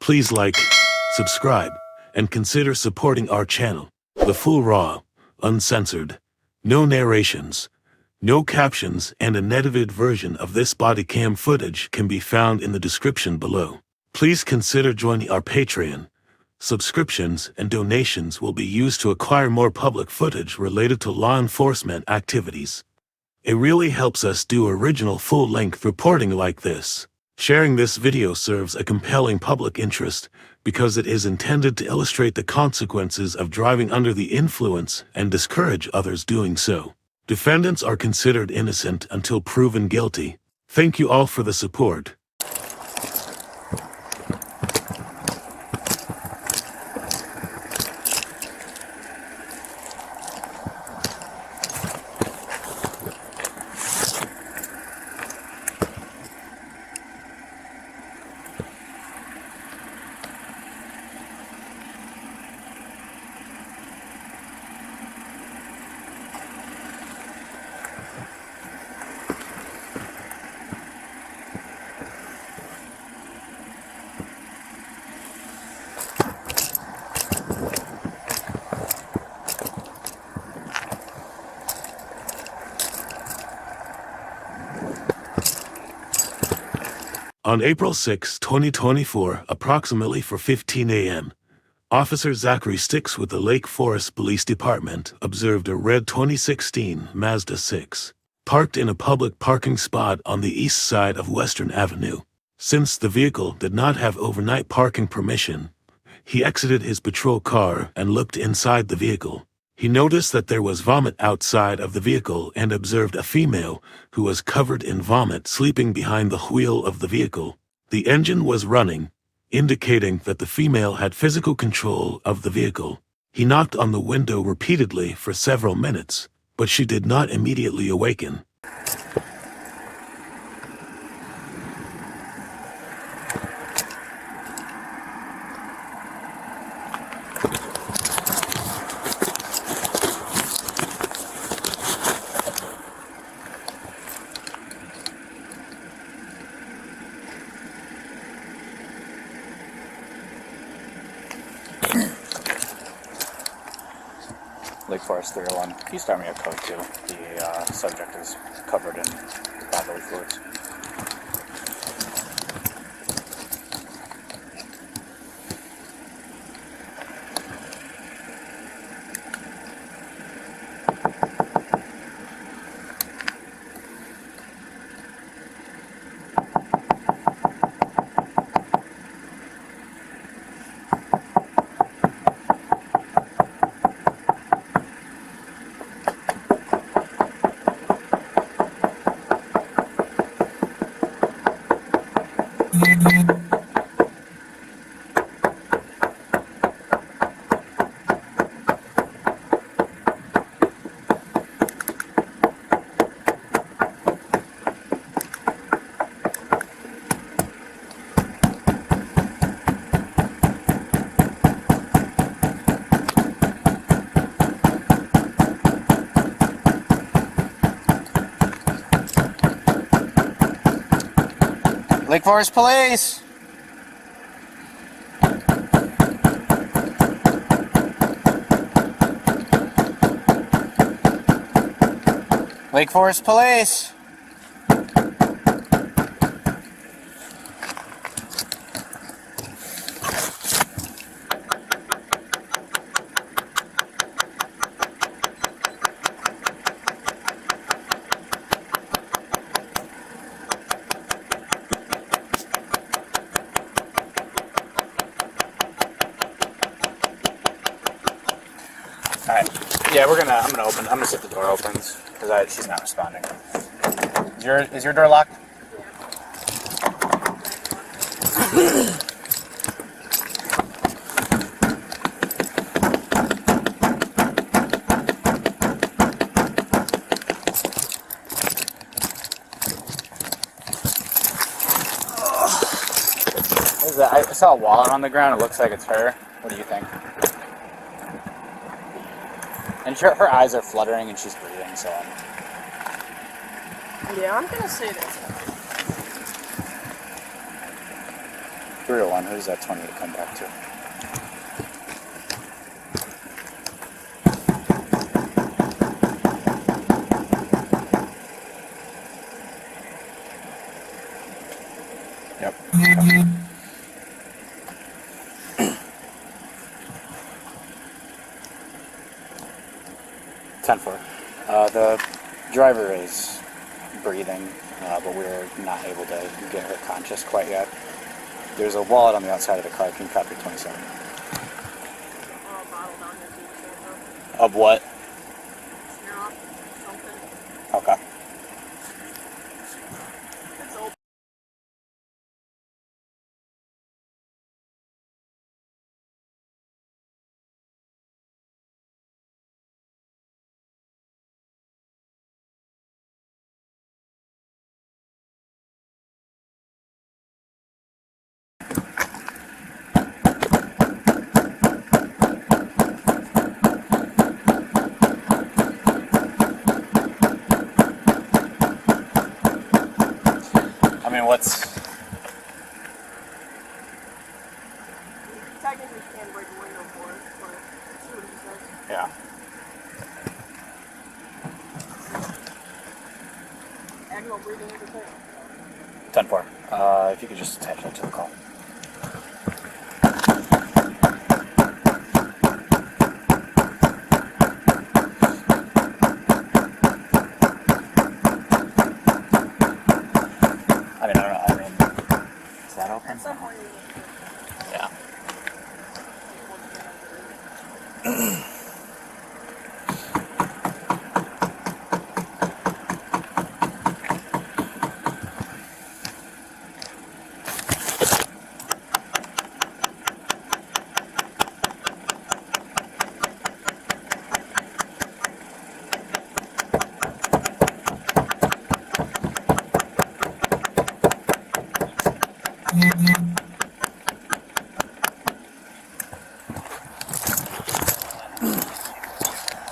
Please like, subscribe, and consider supporting our channel. The full raw, uncensored, no narrations, no captions, and an edited version of this body cam footage can be found in the description below. Please consider joining our Patreon. Subscriptions and donations will be used to acquire more public footage related to law enforcement activities. It really helps us do original full-length reporting like this. Sharing this video serves a compelling public interest because it is intended to illustrate the consequences of driving under the influence and discourage others doing so. Defendants are considered innocent until proven guilty. Thank you all for the support. On April 6, 2024, approximately 4:15 a.m., Officer Zachary Styx with the Lake Forest Police Department observed a red 2016 Mazda 6 parked in a public parking spot on the east side of Western Avenue. Since the vehicle did not have overnight parking permission, he exited his patrol car and looked inside the vehicle. He noticed that there was vomit outside of the vehicle and observed a female who was covered in vomit sleeping behind the wheel of the vehicle. The engine was running, indicating that the female had physical control of the vehicle. He knocked on the window repeatedly for several minutes, but she did not immediately awaken. Lake Forest 301. Can you start me a code 2? The subject is covered in bodily fluids. Lake Forest Police! Lake Forest Police! Alright, yeah, I'm gonna see if the door opens, because she's not responding. Is your door locked? I saw a wallet on the ground, it looks like it's her. What do you think? And her eyes are fluttering and she's breathing, so... Yeah, I'm gonna say this. 301, who's that 28 come back to? Yep. 10-4. The driver is breathing, but we're not able to get her conscious quite yet. There's a wallet on the outside of the car. Can you copy 27? Of what? Smirnoff, something. Okay. It's old. I mean, what's... Technically can't break the window for it, but see what he says. Yeah. Agonal breathing is a thing. 10-4. If you could just attach that to the call. I don't know. Is that open? At some point, Yeah.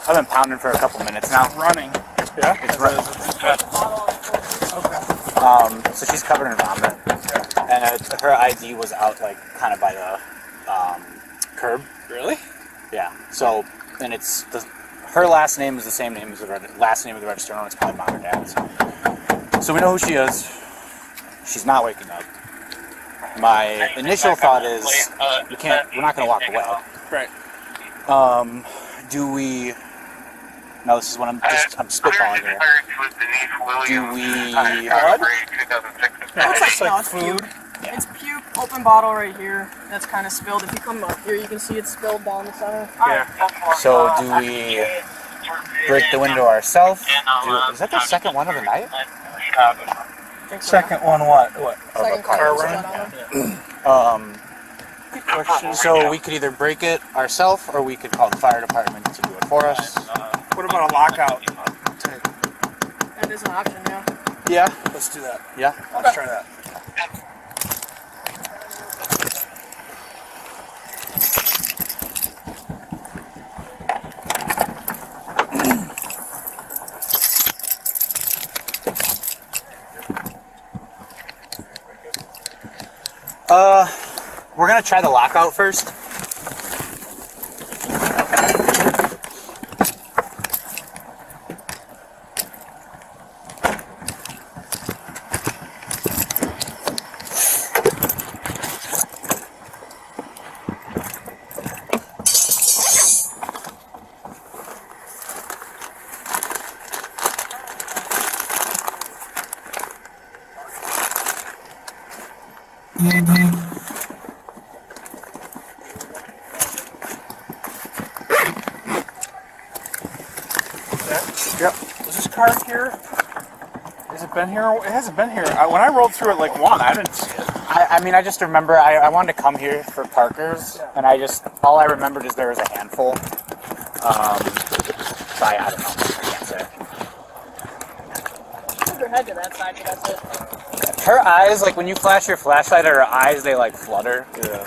I've been pounding for a couple minutes now. Running. Yeah? It's running. So she's covered in vomit. And her ID was out, like, kind of by the curb. Really? Yeah. So, and it's her last name is the same name as the last name of the registered owner. It's probably mom or dad's. So we know who she is. She's not waking up. My initial thought is we're not going to walk away. Right. Do we? Now this is when I'm spitballing here. Do we? It's No, like it's food. Yeah. It's puke, open bottle right here. That's kind of spilled. If you come up here, you can see it spilled down the center. Yeah. So do we break the window ourselves? Is that the second one of the night? Second one, what? Second car car run? So we could either break it ourselves, or we could call the fire department to do it for us. What about a lockout? That is an option, yeah. Yeah. Let's do that. Yeah. Let's try that. We're gonna try the lockout first. Yep. Was this car here? Has it been here? It hasn't been here. When I rolled through it like one, I didn't see it. I mean, I just remember I wanted to come here for Parker's, and all I remembered is there was a handful. So I don't know. I can't say. Put your head to that side, but that's it. Her eyes, like when you flash your flashlight at her eyes, they like flutter. Yeah.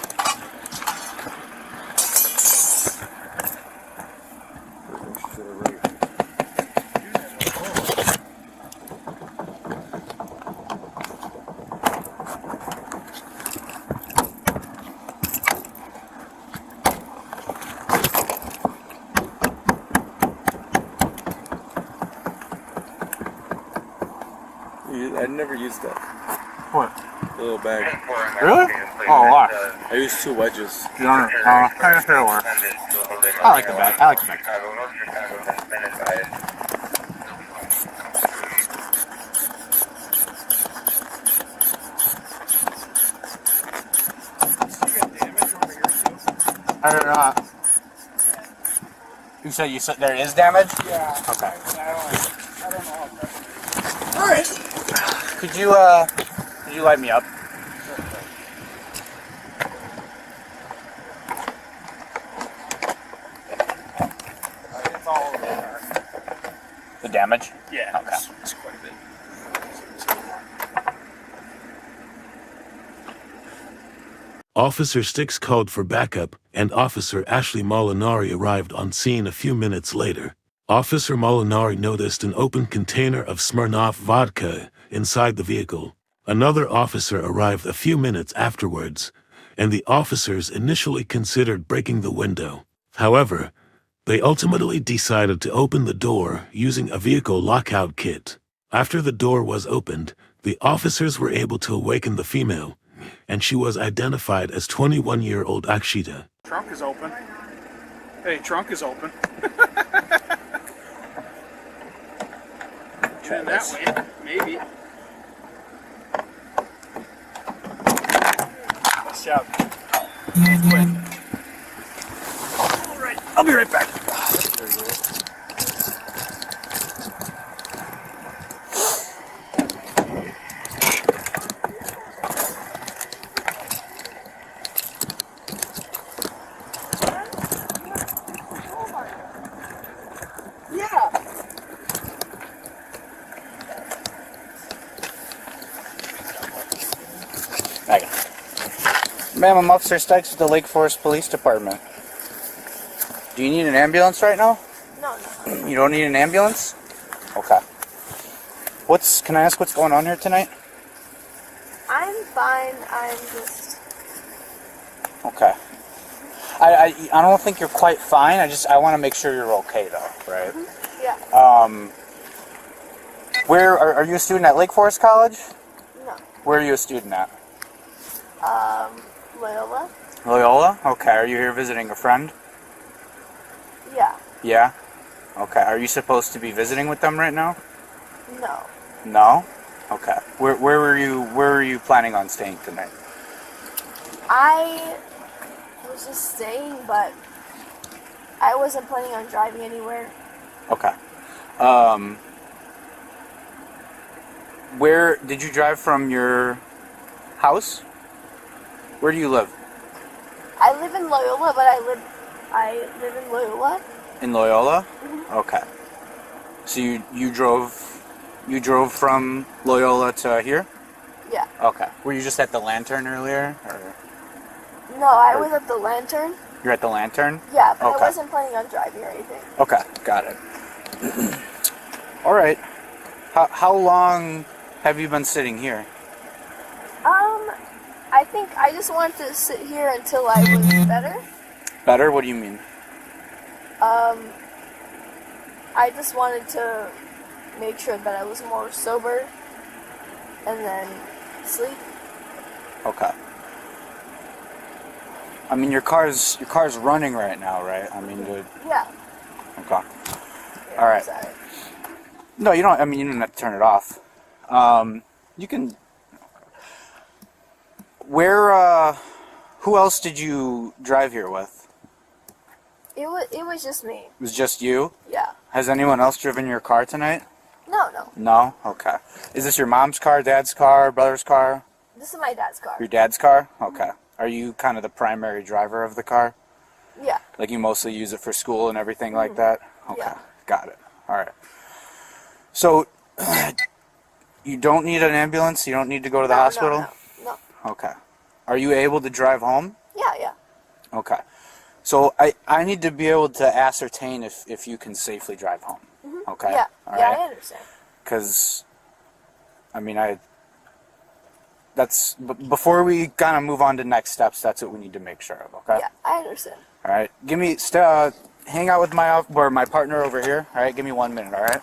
never used that. What? The little bag. Really? Oh, a lot. I used 2 wedges. You don't know? I guess it'll work. I like the bag. I like the bag. I don't know. You said there is damage? Yeah. Okay. I don't know. Alright. Could you light me up? It's all over there. The damage? Yeah. Okay. It's quite a bit. Officer Styx called for backup, and Officer Ashley Molinari arrived on scene a few minutes later. Officer Molinari noticed an open container of Smirnoff vodka inside the vehicle. Another officer arrived a few minutes afterwards, and the officers initially considered breaking the window. However, they ultimately decided to open the door using a vehicle lockout kit. After the door was opened, the officers were able to awaken the female, and she was identified as 21-year-old Akshita. Trunk is open. Hey, trunk is open. And that way, maybe. Let's shout. All right, I'll be right back. Ma'am, I'm Officer Styx with the Lake Forest Police Department. Do you need an ambulance right now? No. You don't need an ambulance? Okay. Can I ask what's going on here tonight? I'm fine. I'm just. Okay. I don't think you're quite fine. I want to make sure you're okay though, right? Yeah. Where are you a student at Lake Forest College? No. Where are you a student at? Loyola? Loyola? Okay. Are you here visiting a friend? Yeah. Yeah? Okay. Are you supposed to be visiting with them right now? No. No? Okay. Where were you planning on staying tonight? I was just staying, but I wasn't planning on driving anywhere. Okay. Where did you drive from your house? Where do you live? I live in Loyola, but I live in Loyola. In Loyola? Mm-hmm. Okay. So you drove from Loyola to here? Yeah. Okay. Were you just at the Lantern earlier? Or No, I was at the Lantern. you're at the Lantern? Yeah, but Okay. I wasn't planning on driving or anything. Okay, got it. All right. How long have you been sitting here? I think I just wanted to sit here until I was better. Better? What do you mean? I just wanted to make sure that I was more sober and then sleep. Okay. I mean, your car's running right now, right? I mean, dude. Yeah. Okay. Yeah, All right. Sorry. No, you don't. I mean, you don't have to turn it off. You can. Where? Who else did you drive here with? It was just me. It was just you? Yeah. Has anyone else driven your car tonight? No. No? Okay. Is this your mom's car, dad's car, brother's car? This is my dad's car. Your dad's car? Okay. Are you kind of the primary driver of the car? Yeah. Like you mostly use it for school and everything like that? Okay. Yeah. Got it. All right. So, you don't need an ambulance? You don't need to go to the hospital? No. Okay. Are you able to drive home? Yeah. Okay. So I need to be able to ascertain if you can safely drive home. Okay? Yeah. All Yeah, right? I understand. Because, I mean, before we kind of move on to next steps, that's what we need to make sure of, okay? Yeah, I understand. All right. Hang out with my partner over here. All right? Give me 1 minute, all right?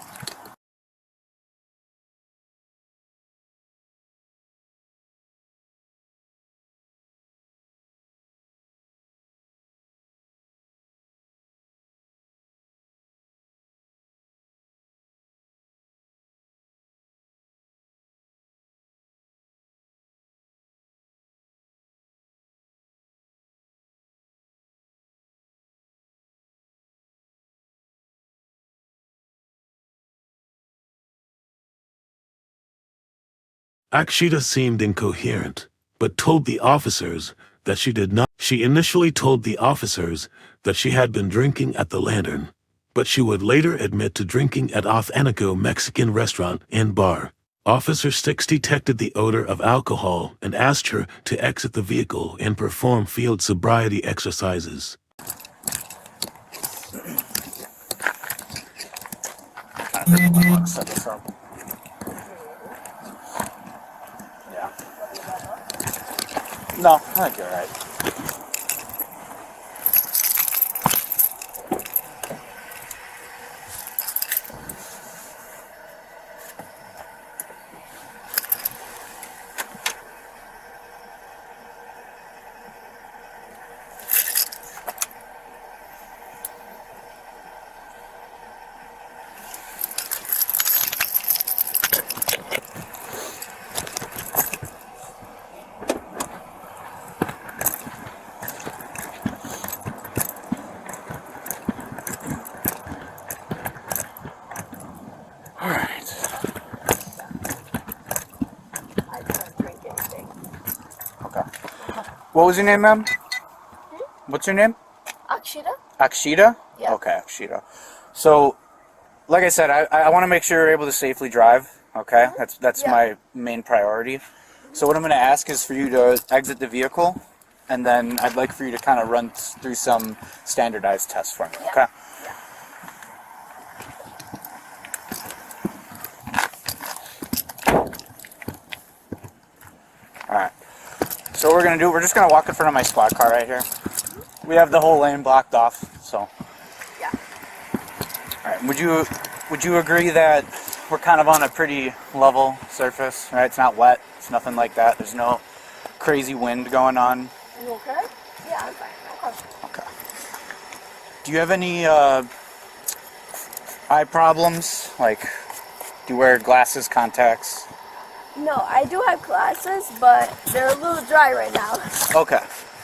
Akshita seemed incoherent, but told the officers that she did not. She initially told the officers that she had been drinking at the Lantern, but she would later admit to drinking at Authentico Mexican restaurant and bar. Officer Styx detected the odor of alcohol and asked her to exit the vehicle and perform field sobriety exercises. I want to set this up. Yeah. No, I think you're right. What was your name, ma'am? What's your name? Akshita? Akshita? Yeah. Okay, Akshita. So, like I said, I want to make sure you're able to safely drive. Okay, that's Yeah. my main priority. So what I'm going to ask is for you to exit the vehicle, and then I'd like for you to kind of run through some standardized tests for me. Okay. Alright. So what we're going to do, we're just going to walk in front of my squad car right here. We have the whole lane blocked off, so. Yeah. Alright, would you agree that we're kind of on a pretty level surface, right? It's not wet, it's nothing like that. There's no crazy wind going on. You okay? Yeah, I'm fine. Okay. Okay. Do you have any eye problems? Like, do you wear glasses, contacts? No, I do have glasses, but they're a little dry right now. Okay.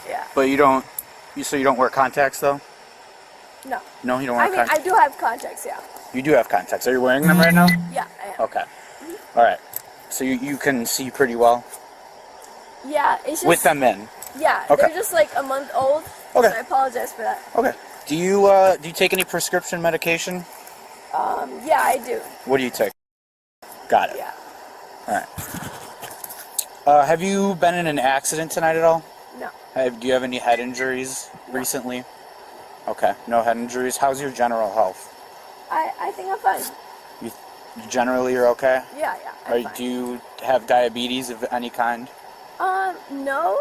Yeah. But you don't wear contacts though? No. No, you don't wear I mean, contacts? I do have contacts, yeah. You do have contacts. Are you wearing them right now? Yeah, I am. Okay. Alright. So you can see pretty well? Yeah, it's just... With them in? Yeah, Okay. they're just like a month old. Okay. So I apologize for that. Okay. Do you take any prescription medication? Yeah, I do. What do you take? Got it. Yeah. Alright. Have you been in an accident tonight at all? No. Do you have any head injuries recently? Okay, no head injuries. How's your general health? I think I'm fine. You generally you're okay? Yeah, I'm fine. Do you have diabetes of any kind? No.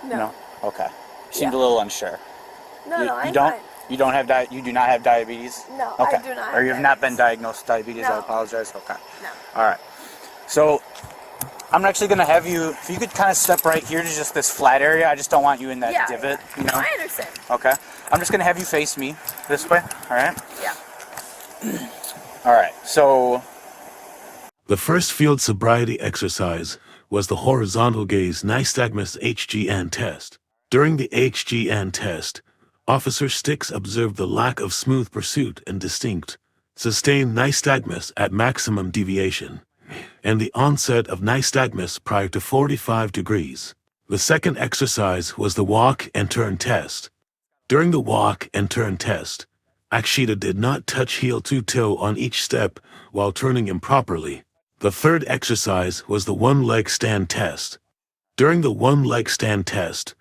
No. Okay. You seemed Yeah. a little unsure. No, you I'm don't? fine. You don't have you do not have diabetes? No, Okay. I do not Or have you have not been diabetes. diagnosed with diabetes? I No. apologize. Okay. No. All right. So I'm actually going to have you, if you could kind of step right here to just this flat area. I just don't want you in that Yeah, divot, yeah. you know? I understand. Okay. I'm just going to have you face me this way. All right? Yeah. All right. So The first field sobriety exercise was the horizontal gaze nystagmus HGN test. During the HGN test, Officer Styx observed the lack of smooth pursuit and distinct, sustained nystagmus at maximum deviation, and the onset of nystagmus prior to 45 degrees. The second exercise was the walk and turn test. During the walk and turn test, Akshita did not touch heel to toe on each step while turning improperly. The third exercise was the one-leg stand test. During the one-leg stand test,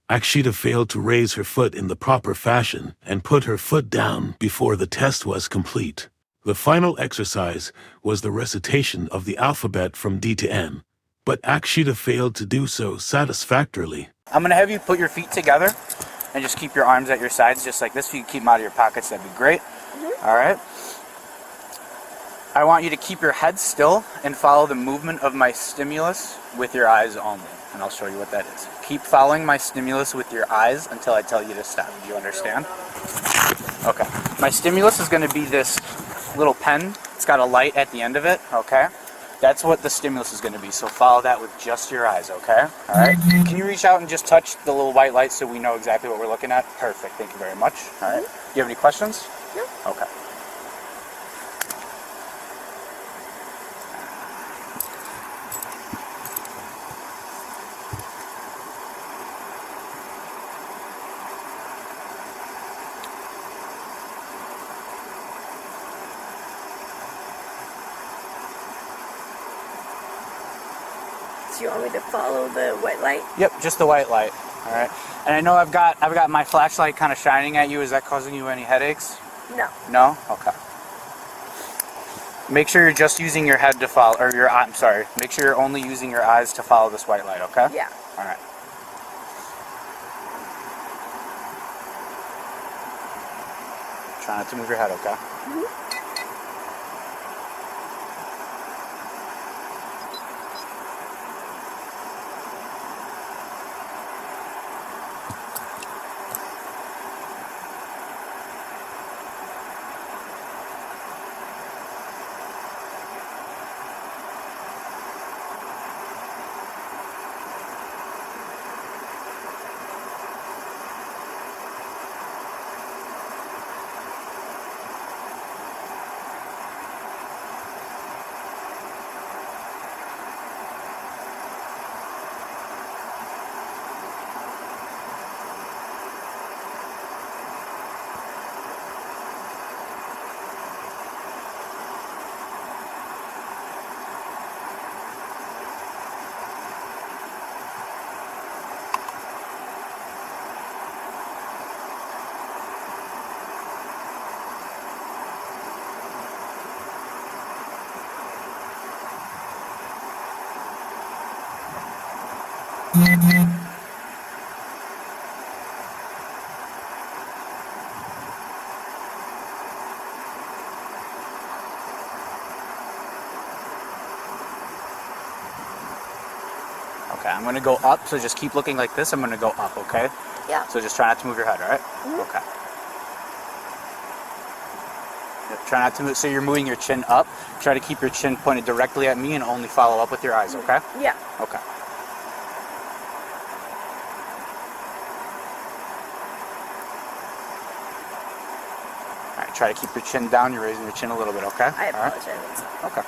Akshita failed to raise her foot in the proper fashion and put her foot down before the test was complete. The final exercise was the recitation of the alphabet from D to N, but Akshita failed to do so satisfactorily. I'm going to have you put your feet together and just keep your arms at your sides just like this. If you can keep them out of your pockets, that'd be great. All right. I want you to keep your head still and follow the movement of my stimulus with your eyes only. And I'll show you what that is. Keep following my stimulus with your eyes until I tell you to stop. Do you understand? Okay. My stimulus is going to be this little pen. It's got a light at the end of it, okay? That's what the stimulus is going to be, so follow that with just your eyes, okay? All right? Can you reach out and just touch the little white light so we know exactly what we're looking at? Perfect. Thank you very much. All right. Do you have any questions? No. Okay. Do you want me to follow the white light? Yep, just the white light. All right. And I know I've got my flashlight kind of shining at you. Is that causing you any headaches? No. No? Okay. Make sure you're just using your head to follow, or your, I'm sorry, make sure you're only using your eyes to follow this white light, okay? Yeah. All right. Try not to move your head, okay? Mm-hmm. Okay, I'm going to go up, so just keep looking like this. I'm going to go up, okay? Yeah. So just try not to move your head, all right? Mm-hmm. Okay. Yep, try not to move, so you're moving your chin up. Try to keep your chin pointed directly at me and only follow up with your eyes, okay? Yeah. Okay. All right, try to keep your chin down. You're raising your chin a little bit, okay? I All right. apologize. Okay.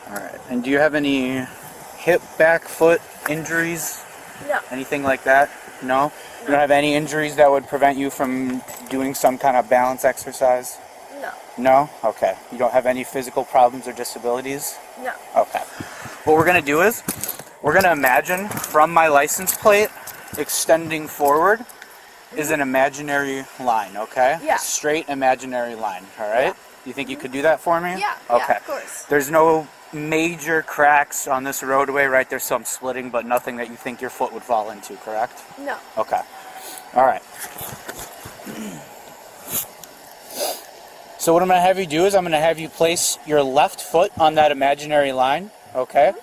All right. And do you have any hip, back, foot injuries? No. Anything like that? No? You don't have any injuries that would prevent you from doing some kind of balance exercise? No. No? Okay. You don't have any physical problems or disabilities? No. Okay. What we're going to do is, we're going to imagine from my license plate extending forward is an imaginary line, okay? Yeah. A straight imaginary line, all right? Yeah. You think you could do that for me? Yeah. Okay. Yeah, of course. There's no major cracks on this roadway, right? There's some splitting, but nothing that you think your foot would fall into, correct? No. Okay. All right. So what I'm going to have you do is I'm going to have you place your left foot on that imaginary line, okay?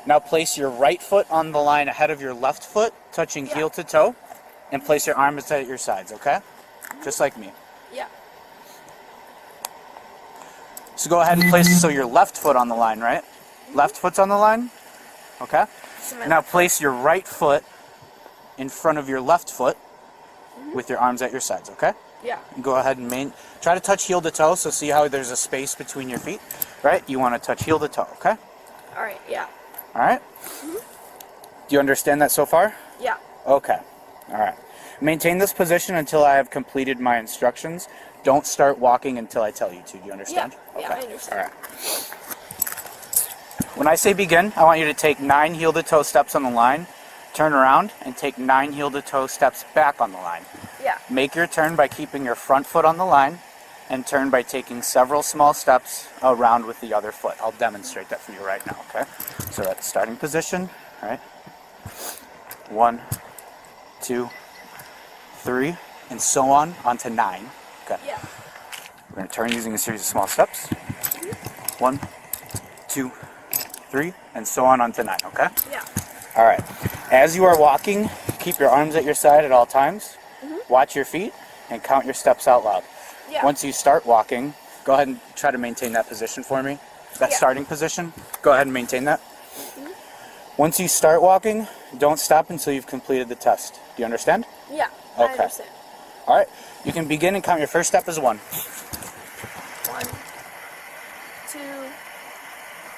Now place your right foot on the line ahead of your left foot, touching heel to toe, and place your arms at your sides, okay? Just like me. Yeah. So go ahead and place, so your left foot on the line, right? Left foot's on the line, okay? Now place your right foot in front of your left foot with your arms at your sides, okay? Yeah. And go ahead and try to touch heel to toe, so see how there's a space between your feet, right? You want to touch heel to toe, okay? All right. Yeah. All right? Do you understand that so far? Yeah. Okay. All right. Maintain this position until I have completed my instructions. Don't start walking until I tell you to. Do you understand? Yeah. Yeah, I understand. All right. When I say begin, I want you to take 9 heel-to-toe steps on the line, turn around, and take 9 heel-to-toe steps back on the line. Yeah. Make your turn by keeping your front foot on the line, and turn by taking several small steps around with the other foot. I'll demonstrate that for you right now, okay? So at the starting position, all right? 1, 2, 3, and so on to 9. Okay. Yeah. We're going to turn using a series of small steps. 1, 2, 3, and so on to 9, okay? Yeah. All right. As you are walking, keep your arms at your side at all times. Watch your feet and count your steps out loud. Yeah. Once you start walking, go ahead and try to maintain that position for me. That starting position, go ahead and maintain that. Once you start walking, don't stop until you've completed the test. Do you understand? Yeah. Okay. I understand. All right. You can begin and count your first step as 1. 1,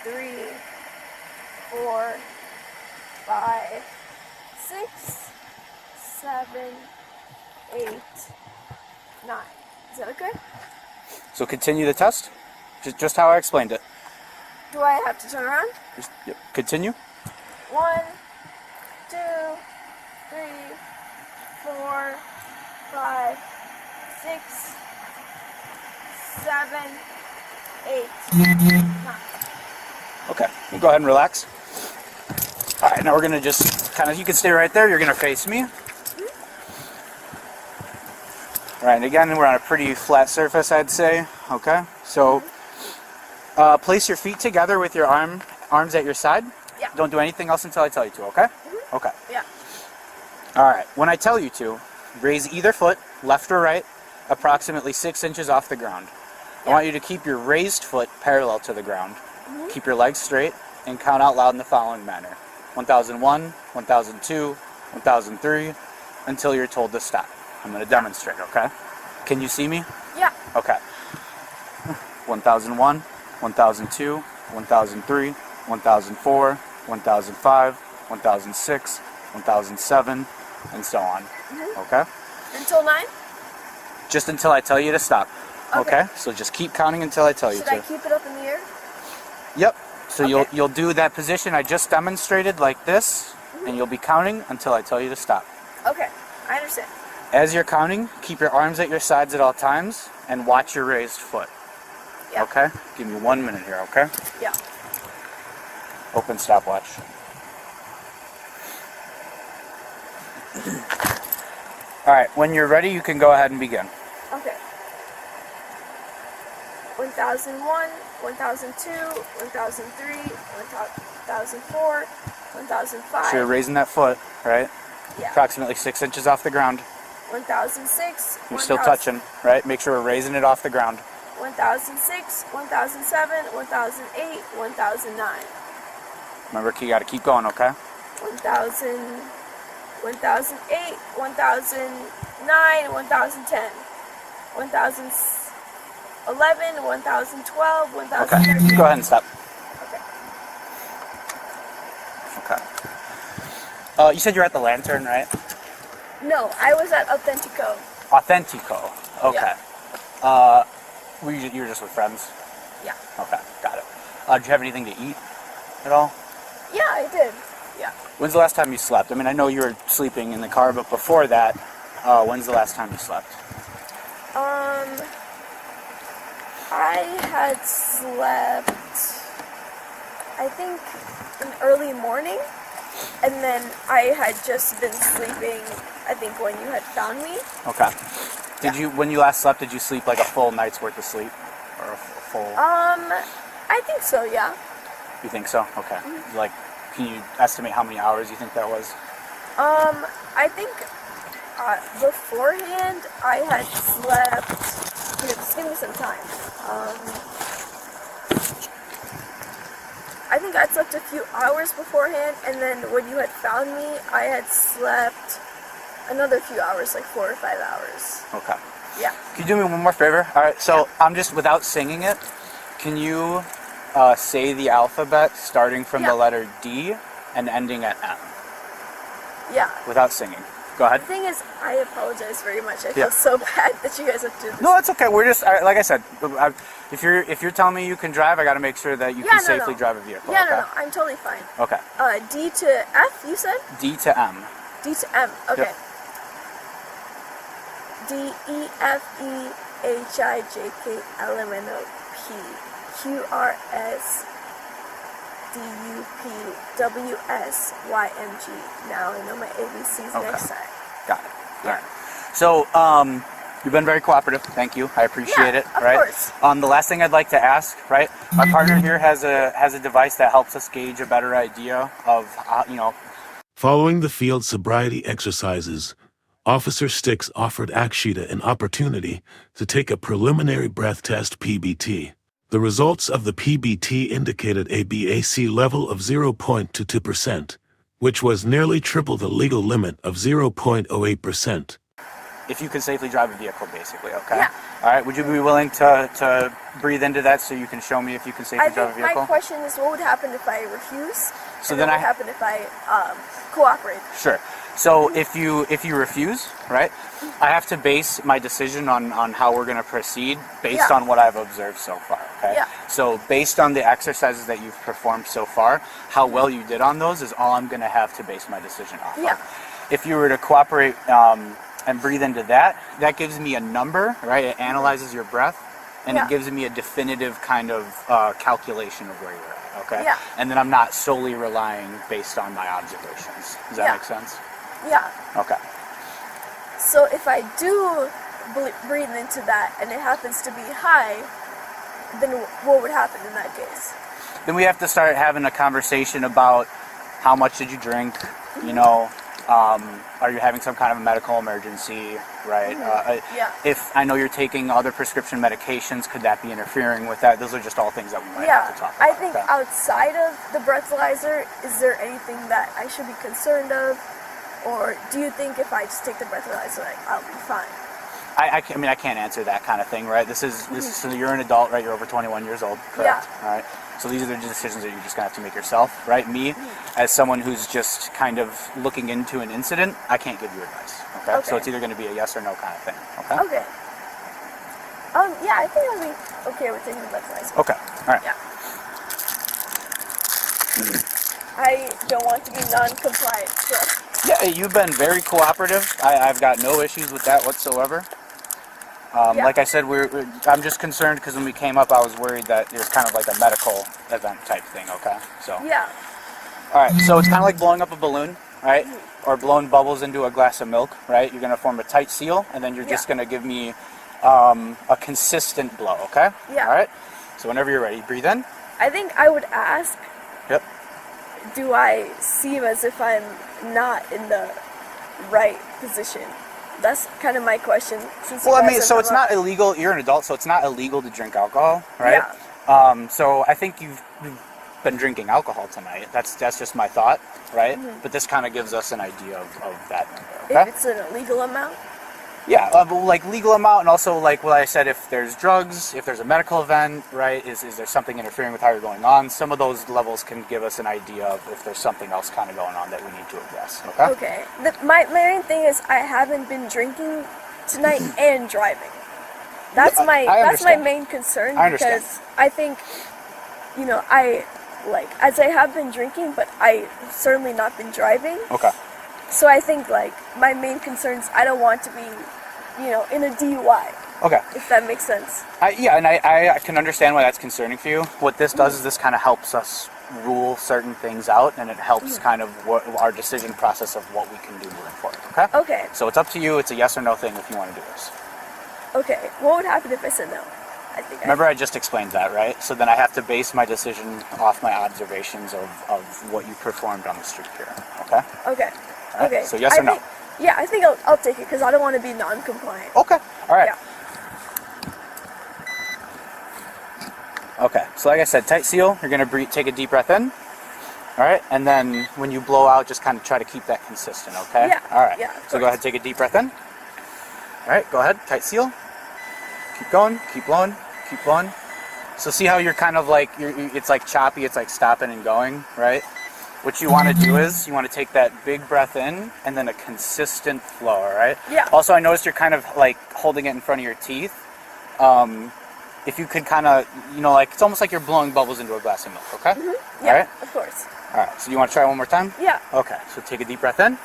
3, 4, 5, 6, 7, 8, 9. Is that okay? So continue the test, just how I explained it. Do I have to turn around? Just, yep. Continue. 1, 2, 3, 4, 5, 6, 7, 8, 9. Okay, we'll go ahead and relax. All right, now we're gonna just kind of, you can stay right there, you're gonna face me. All right, and again, we're on a pretty flat surface, I'd say. Okay, so place your feet together with your arms at your side. Yeah. Don't do anything else until I tell you to, okay? Okay. Yeah. All right, when I tell you to, raise either foot, left or right, approximately 6 inches off the ground. I want you to keep your raised foot parallel to the ground. Keep your legs straight and count out loud in the following manner. 1001, 1002, 1003, until you're told to stop. I'm going to demonstrate, okay? Can you see me? Yeah. Okay. 1001, 1002, 1003, 1004, 1005, 1006, 1007, and so on. Okay? Until 9? Just until I tell you to stop. Okay. Okay? So just keep counting until I tell you Should to. I keep it up in the air? Yep. So Okay. you'll do that position I just demonstrated like this, and you'll be counting until I tell you to stop. Okay, I understand. As you're counting, keep your arms at your sides at all times and watch your raised foot. Yeah. Okay? Give me 1 minute here, okay? Yeah. Open stopwatch. All right, when you're ready, you can go ahead and begin. Okay. 1001, 1002, 1003, 1004, 1005. So you're raising that foot, right? Yeah. Approximately 6 inches off the ground. 1006. You're still touching, right? Make sure we're raising it off the ground. 1006, 1007, 1008, 1009. Remember, you got to keep going, okay? 1000, 1008, 1009, 1010, 1011, 1012, 1013. Okay, go ahead and stop. Okay. Okay. You said you're at the Lantern, right? No, I was at Authentico. Authentico. Okay. Yeah. You were just with friends? Yeah. Okay, got it. Did you have anything to eat at all? Yeah, I did. Yeah. When's the last time you slept? I mean, I know you were sleeping in the car, but before that, when's the last time you slept? I had slept, I think, in early morning, and then I had just been sleeping, I think, when you had found me. Okay. When you last slept, did you sleep like a full night's worth of sleep? Or a full... I think so, yeah. You think so? Okay. Like, can you estimate how many hours you think that was? I think, beforehand, I had slept, just give me some time. I think I'd slept a few hours beforehand, and then when you had found me, I had slept another few hours, like 4 or 5 hours. Okay. Yeah. Can you do me one more favor? All right, so I'm just, without singing it, can you say the alphabet starting from the letter D and ending at M? Yeah. Without singing. Go ahead. The thing is, I apologize very much. I feel so bad that you guys have to do this. No, it's okay. We're just, like I said, if you're telling me you can drive, I got to make sure that you can safely drive a vehicle. Yeah, okay? no, I'm totally fine. Okay. D to F, you said? D to M. D to M, okay. Yep. D, E, F, E, H, I, J, K, L, M, N, O, P, Q, R, S, D, U, P, W, S, Y, M, G. Now I know my ABCs next time. Got it. All right. So, you've been very cooperative. Thank you. I appreciate it. Of right. course. The last thing I'd like to ask, right? My partner here has a device that helps us gauge a better idea of, Following the field sobriety exercises, Officer Styx offered Akshita an opportunity to take a preliminary breath test PBT. The results of the PBT indicated a BAC level of 0.22%, which was nearly triple the legal limit of 0.08%. if you can safely drive a vehicle, basically, okay? Yeah. All right, would you be willing to breathe into that so you can show me if you can safely drive a think vehicle? my question is, what would happen if I refuse? So and then what would happen if I cooperate? Sure. So if you refuse, right, I have to base my decision on how we're going to proceed based Yeah. on what I've observed so far, okay? Yeah. So based on the exercises that you've performed so far, how well you did on those is all I'm going to have to base my decision off Yeah. of. If you were to cooperate and breathe into that, that gives me a number, right? It analyzes your breath, and Yeah. it gives me a definitive kind of calculation of where you're at, okay? Yeah. And then I'm not solely relying based on my observations. Does that Yeah. make sense? Yeah. Okay. So if I do breathe into that and it happens to be high, then what would happen in that case? Then we have to start having a conversation about how much did you drink, you know, are you having some kind of a medical emergency, right? Yeah. If I know you're taking other prescription medications, could that be interfering with that? Those are just all things that we might have to talk about. I think okay? outside of the breathalyzer, is there anything that I should be concerned of? Or do you think if I just take the breathalyzer, like, I'll be fine? I mean, I can't answer that kind of thing, right? This is so you're an adult, right? You're over 21 years old, correct? Yeah. All right. So these are the decisions that you're just gonna have to make yourself, right? Me, as someone who's just kind of looking into an incident, I can't give you advice. Okay. Okay. So it's either gonna be a yes or no kind of thing. Okay. Okay. Yeah, I think I'll be okay with taking the breathalyzer. Okay. All right. Yeah. I don't want to be non-compliant, so. Yeah, you've been very cooperative. I've got no issues with that whatsoever. Yeah. Like I said, I'm just concerned because when we came up, I was worried that it was kind of like a medical event type thing. Okay, so Yeah. all right, so it's kind of like blowing up a balloon, right? Or blowing bubbles into a glass of milk, right? You're gonna form a tight seal, and then you're just Yeah. gonna give me a consistent blow. Okay. Yeah. All right. So whenever you're ready, breathe in. I think I would ask, Yep. do I seem as if I'm not in the right position? That's kind of my question. Since you Well, I guys mean, have so it's come not illegal. You're an adult, so it's not illegal to drink alcohol, right? Yeah. So I think you've been drinking alcohol tonight. That's just my thought, right? But this kind of gives us an idea of that number. If Okay? it's an illegal amount? Yeah, but like legal amount, and also like what I said, if there's drugs, if there's a medical event, right? Is there something interfering with how you're going on? Some of those levels can give us an idea of if there's something else kind of going on that we need to address. Okay? Okay. My main thing is I haven't been drinking tonight and driving. That's Yeah, my I that's my understand. main concern I understand. because I think, you know, as I have been drinking, but I certainly not been driving. Okay. So I think like my main concern is I don't want to be, you know, in a DUI. Okay. If that makes sense. I can understand why that's concerning for you. What this does is this kind of helps us rule certain things out, and it helps kind of our decision process of what we can do moving forward. Okay? Okay. So it's up to you. It's a yes or no thing if you want to do this. Okay. What would happen if I said no? I think Remember, I just explained that, right? So then I have to base my decision off my observations of what you performed on the street here. Okay? Okay. All right, Okay. so yes or no? Yeah, I think I'll take it because I don't want to be non-compliant. Okay. All right. Yeah. Okay, so like I said, tight seal. You're gonna take a deep breath in. All right, and then when you blow out, just kind of try to keep that consistent. Okay. Yeah, All right. yeah, of So go course. ahead, take a deep breath in. All right, go ahead, tight seal. Keep going, keep blowing, keep blowing. So see how you're kind of like it's like choppy. It's like stopping and going, right? What you want to do is you want to take that big breath in and then a consistent flow. All right. Yeah. Also, I noticed you're kind of like holding it in front of your teeth. If you could kind of, you know, like it's almost like you're blowing bubbles into a glass of milk, okay? Yeah, All right? of course. All right, so you want to try one more time? Yeah. Okay, so take a deep breath in.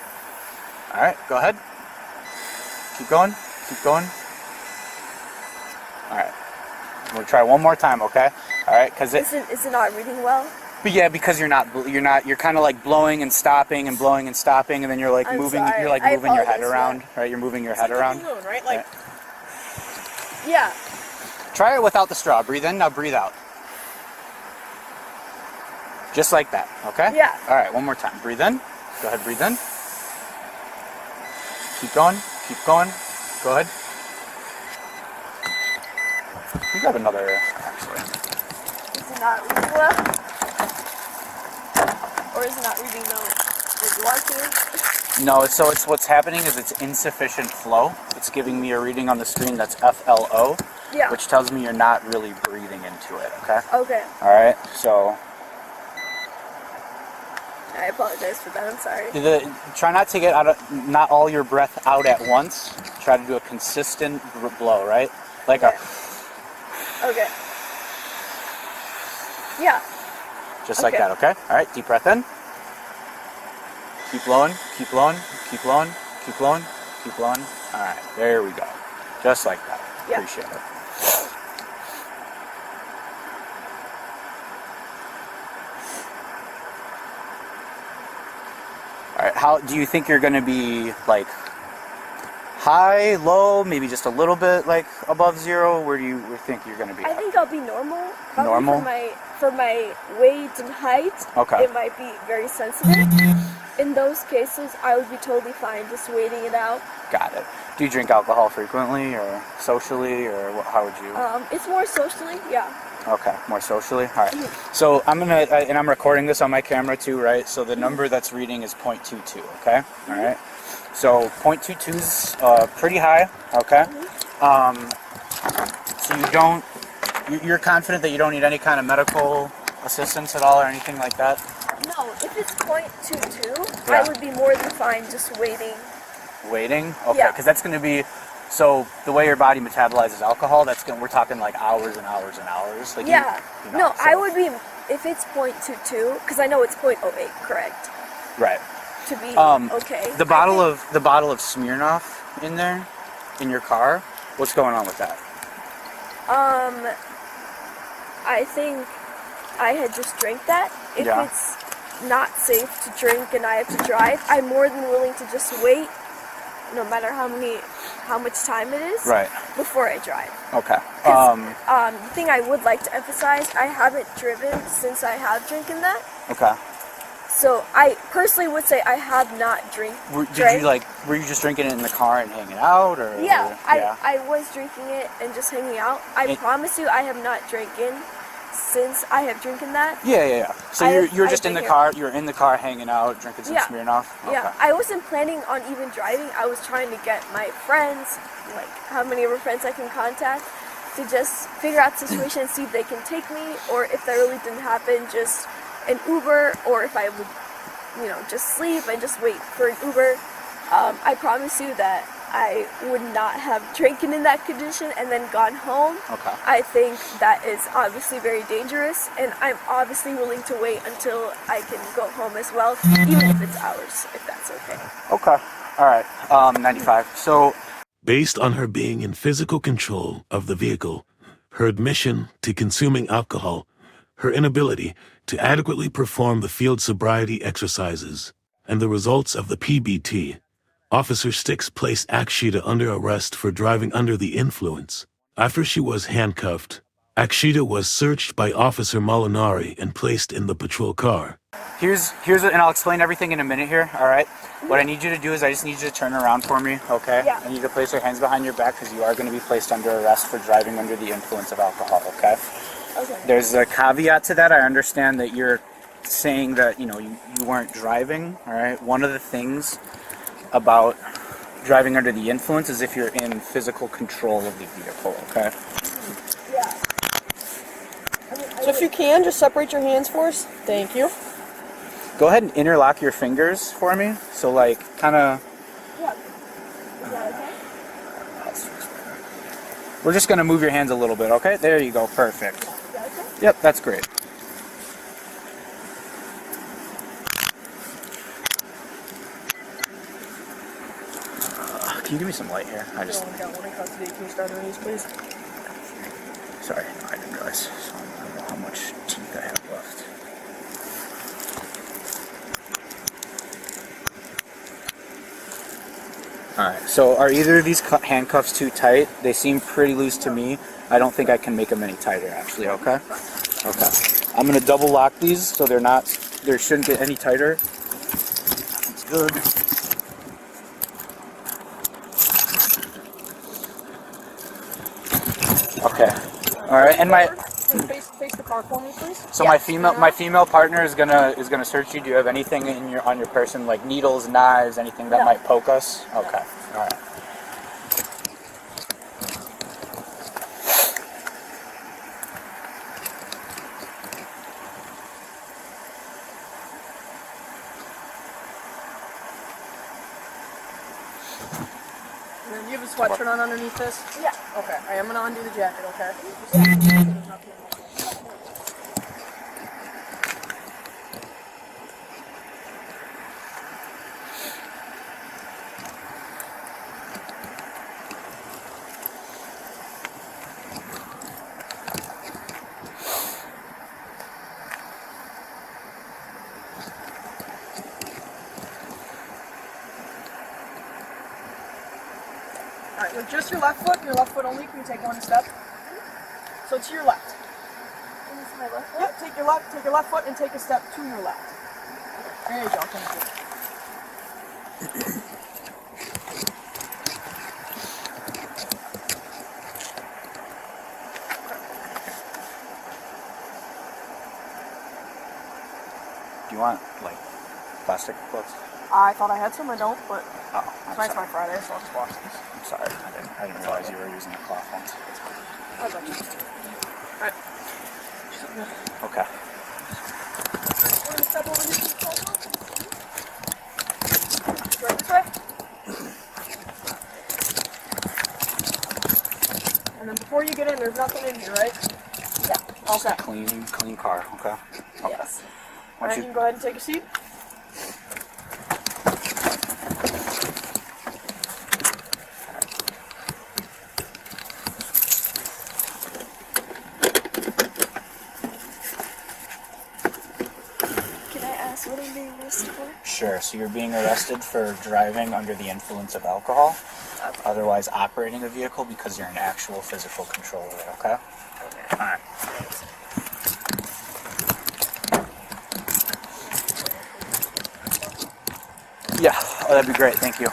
All right, go ahead. Keep going, keep going. All right, we'll try one more time, okay? All right, because Is it not reading well? but yeah, because you're kind of like blowing and stopping, and then you're like I'm moving, sorry. you're like I moving your head apologize, around, right? You're moving your head around. Balloon, right? Like, Yeah. Try it without the straw. Breathe in, now breathe out. Just like that, okay? Yeah. All right, one more time. Breathe in. Go ahead, breathe in. Keep going, keep going. Go ahead. You got another, actually. Is it not reading well? Or is it not reading is working. No, so it's what's happening is it's insufficient flow. It's giving me a reading on the screen that's FLO, Yeah. which tells me you're not really breathing into it, okay? Okay. All right, so I apologize for that. I'm sorry. try not to get not all your breath out at once. Try to do a consistent blow, right? Like Okay. Okay. Yeah. just like Okay. that, okay? All right, deep breath in. Keep blowing, keep blowing, keep blowing, keep blowing, keep blowing. All right, there we go. Just like that. Yeah. Appreciate it. All right, how do you think you're going to be, like, high, low, maybe just a little bit, like, above zero? Where do you think you're going to be I at? think I'll be normal. Probably Normal? For my weight and height. Okay. It might be very sensitive. In those cases, I would be totally fine just waiting it out. Got it. Do you drink alcohol frequently or socially, or how would you? It's more socially, yeah. Okay, more socially. All right. So I'm gonna, and I'm recording this on my camera too, right? So the number that's reading is 0.22. Okay. All right. So 0.22 is pretty high. Okay. So you're confident that you don't need any kind of medical assistance at all or anything like that? No, if it's 0.22, Yeah. I would be more than fine just waiting. Waiting? Okay, Yeah. because that's going to be, so the way your body metabolizes alcohol, we're talking like hours and hours and hours. Like Yeah. No, so- I would be, if it's 0.22, because I know it's 0.08, correct, Right. to be okay. The bottle of Smirnoff in there, in your car, what's going on with that? I think I had just drank that. If Yeah. it's not safe to drink and I have to drive, I'm more than willing to just wait, no matter how much time it is, Right. before I drive. Okay. 'Cause, the thing I would like to emphasize, I haven't driven since I have drinking that. Okay. So I personally would say I have not drank. Were you just drinking it in the car and hanging out, or? Yeah, Yeah. I was drinking it and just hanging out. I And- promise you, I have not drinking since I have drinking that. Yeah. So you're just in the I've been car. You're in the car hanging out, drinking some Yeah. Smirnoff. Okay. Yeah, I wasn't planning on even driving. I was trying to get my friends, like how many of our friends I can contact, to just figure out the situation and see if they can take me, or if that really didn't happen, just an Uber, or if I would, just sleep and just wait for an Uber. I promise you that I would not have drinking in that condition and then gone home. Okay. I think that is obviously very dangerous, and I'm obviously willing to wait until I can go home as well, even if it's hours, if that's okay. Okay. All right. 95. So Based on her being in physical control of the vehicle, her admission to consuming alcohol, her inability to adequately perform the field sobriety exercises, and the results of the PBT, Officer Styx placed Akshita under arrest for driving under the influence. After she was handcuffed, Akshita was searched by Officer Molinari and placed in the patrol car. and I'll explain everything in a minute here. All right. What I need you to do is I just need you to turn around for me. Okay. Yeah. I need you to place your hands behind your back because you are going to be placed under arrest for driving under the influence of alcohol. Okay. Okay. There's a caveat to that. I understand that you're saying that you weren't driving. All right. One of the things about driving under the influence is if you're in physical control of the vehicle. Okay. Yeah. So if you can, just separate your hands for us. Thank you. Go ahead and interlock your fingers for me. So like kind of. Yeah. Is that okay? We're just going to move your hands a little bit, okay? There you go. Perfect. Is that okay? Yep, that's great. Can you give me some light here? I just... Got one in custody. Can you start on these, please? Sorry, no, I didn't realize. So I don't know how much teeth I have left. Alright, so are either of these handcuffs too tight? They seem pretty loose to me. I don't think I can make them any tighter, actually, okay? Okay. I'm going to double lock these so they shouldn't get any tighter. That's good. Okay. Alright, and my... Face the car. car for me, please? So Yes. my female partner is gonna search you. Do you have anything on your person, like needles, knives, anything that No. might poke us? Okay. All right. And then you have a sweatshirt on underneath this? Yeah. Okay, I am gonna undo the jacket, okay? Alright, with just your left foot only, can you take one step? So to your left. And this is my left foot. Yep, take your left foot and take a step to your left. There you go, thank you. Do you want like plastic gloves? I thought I had some, I don't, but Oh, I'm tonight's my sorry. Friday, so I'll just wash these. I'm sorry. I didn't realize you were using the cloth ones. I got you. Alright. Okay. Want to step over here to the sidewalk? Right this way? And then before you get in, there's nothing in here, right? Yeah. Just a Okay. clean car. Okay. Yes. Alright, you can go ahead and take a seat. Can I ask what I'm being arrested for? Sure. So you're being arrested for driving under the influence of alcohol, otherwise operating a vehicle because you're in actual physical control of it. Okay. All right. Yeah. Oh, that'd be great. Thank you.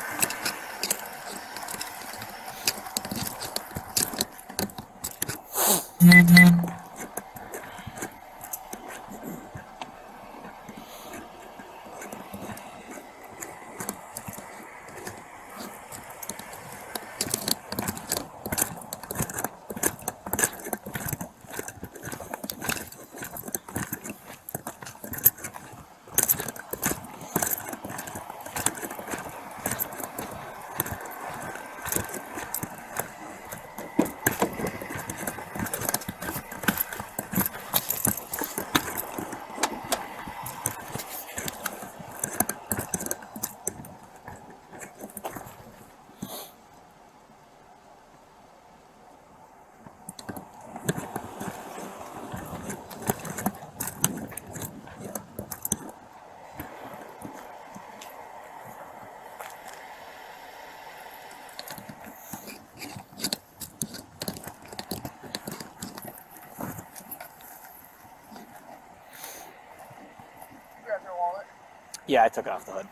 Grab your wallet. Yeah, I took it off the hood.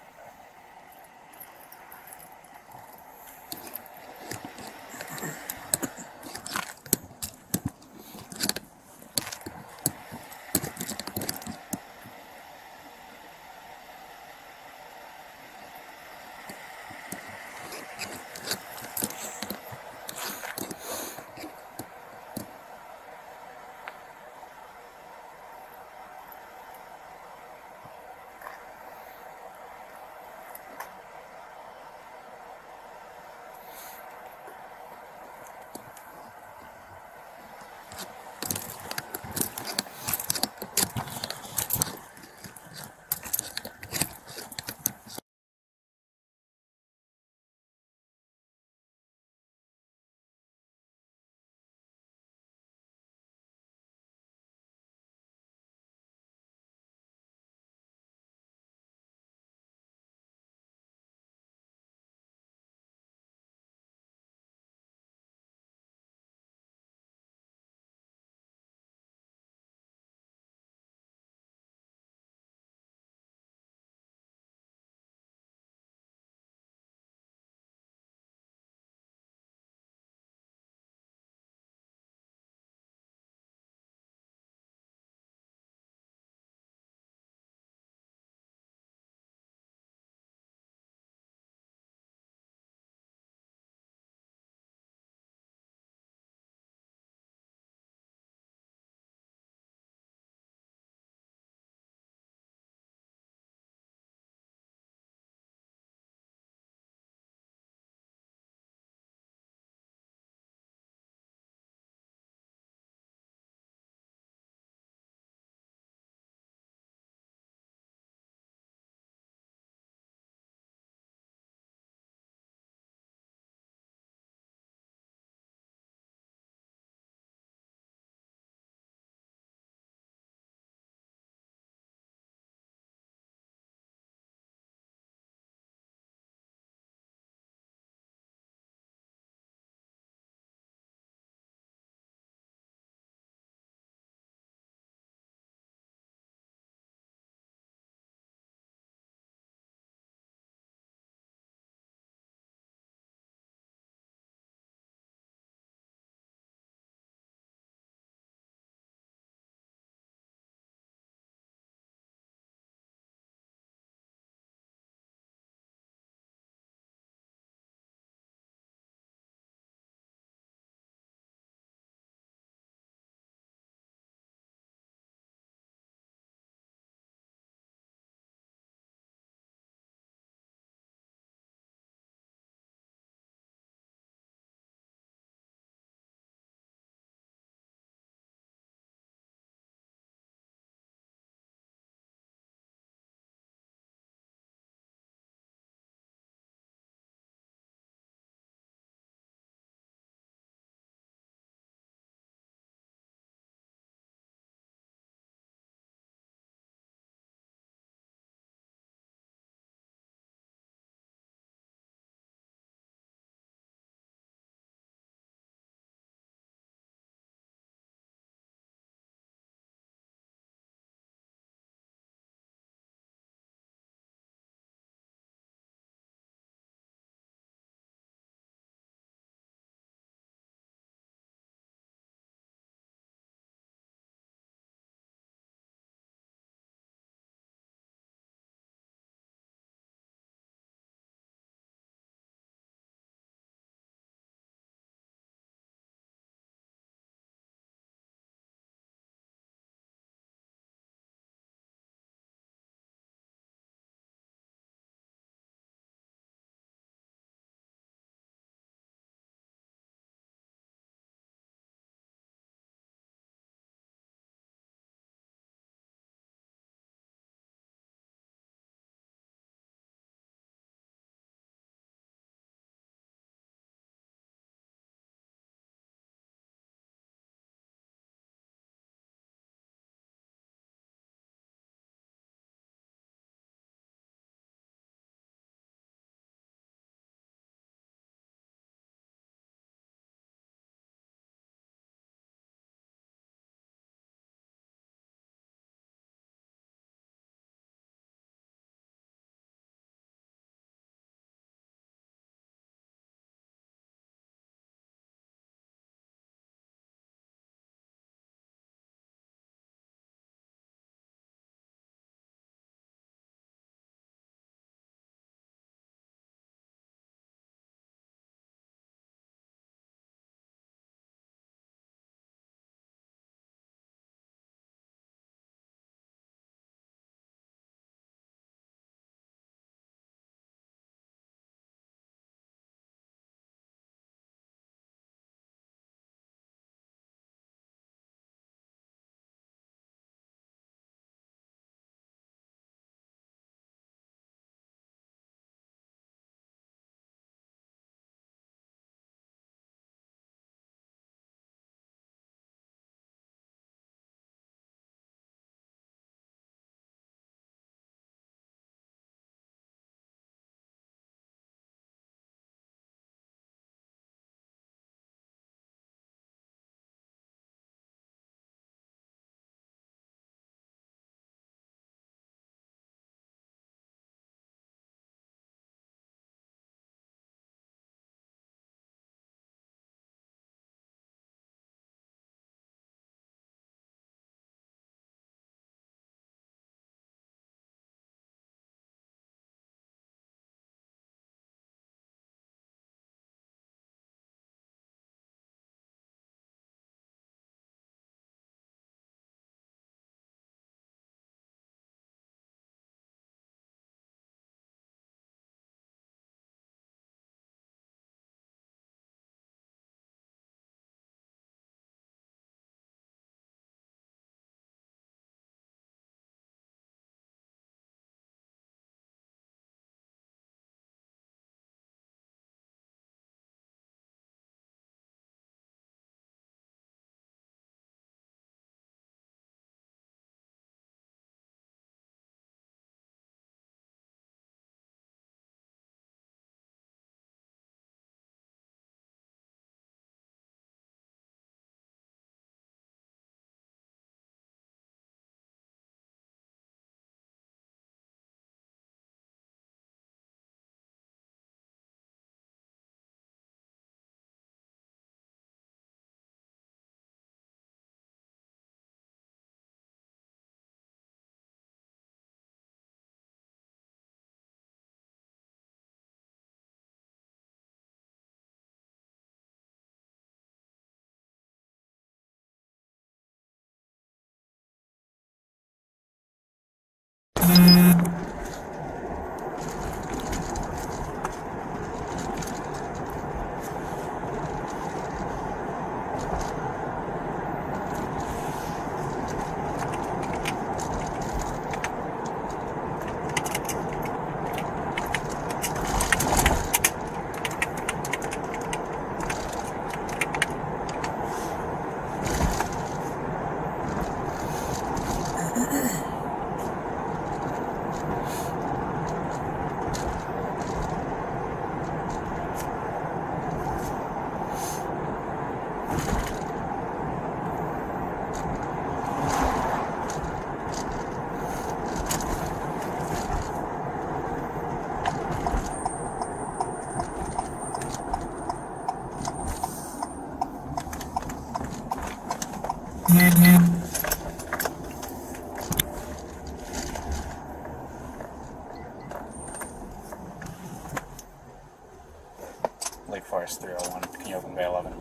301. Can you open bay 11?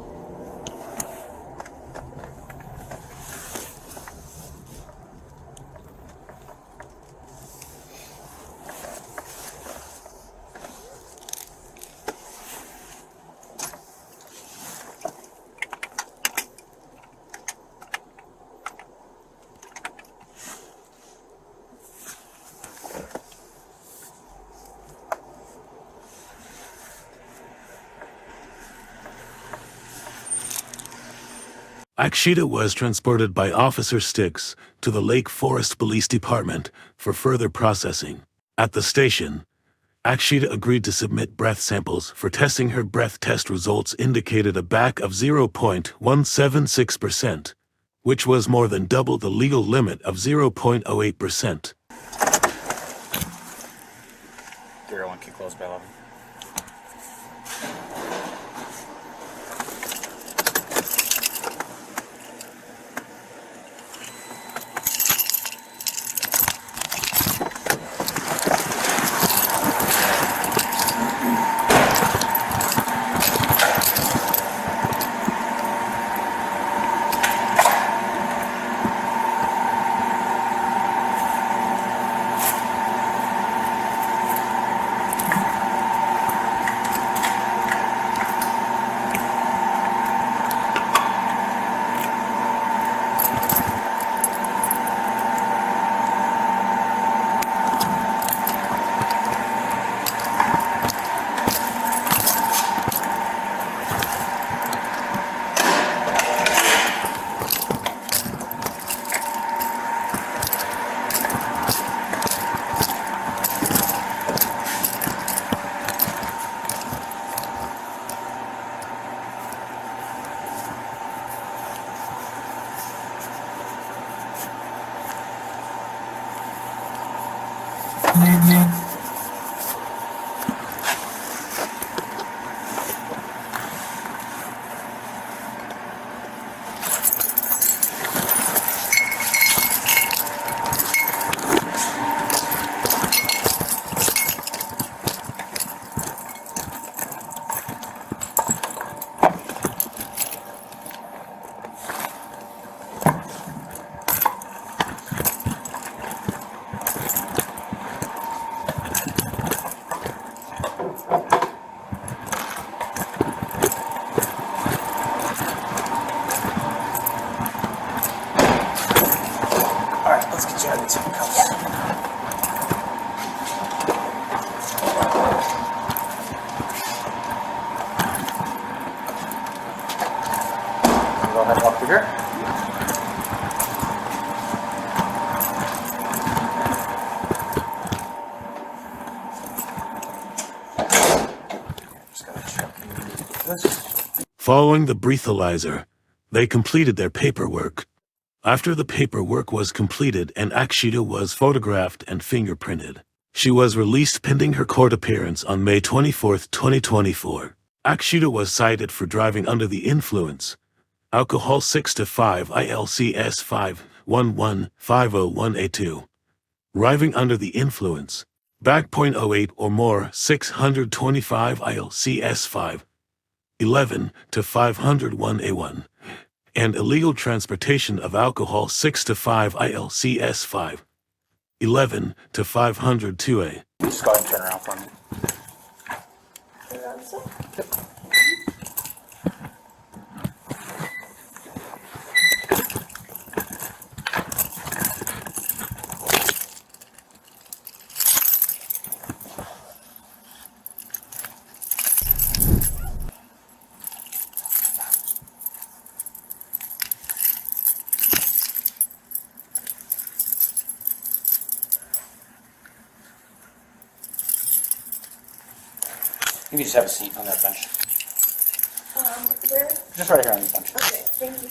Akshita was transported by Officer Styx to the Lake Forest Police Department for further processing. At the station, Akshita agreed to submit breath samples for testing. Her breath test results indicated a BAC of 0.176%, which was more than double the legal limit of 0.08%. 301, can you close bay 11? Go ahead and walk through here. Just gotta check this. Following the breathalyzer, they completed their paperwork. After the paperwork was completed and Akshita was photographed and fingerprinted, she was released pending her court appearance on May 24, 2024. Akshita was cited for driving under the influence, alcohol 6 to 5 ILCS 511-501A2. Driving under the influence, BAC .08 or more 625 ILCS 511 to 501A1. And illegal transportation of alcohol 6 to 5 ILCS 511 to 502A. Just go ahead and turn around for me. You can just have a seat on that bench. Where? Just right here on the bench. Okay, thank you.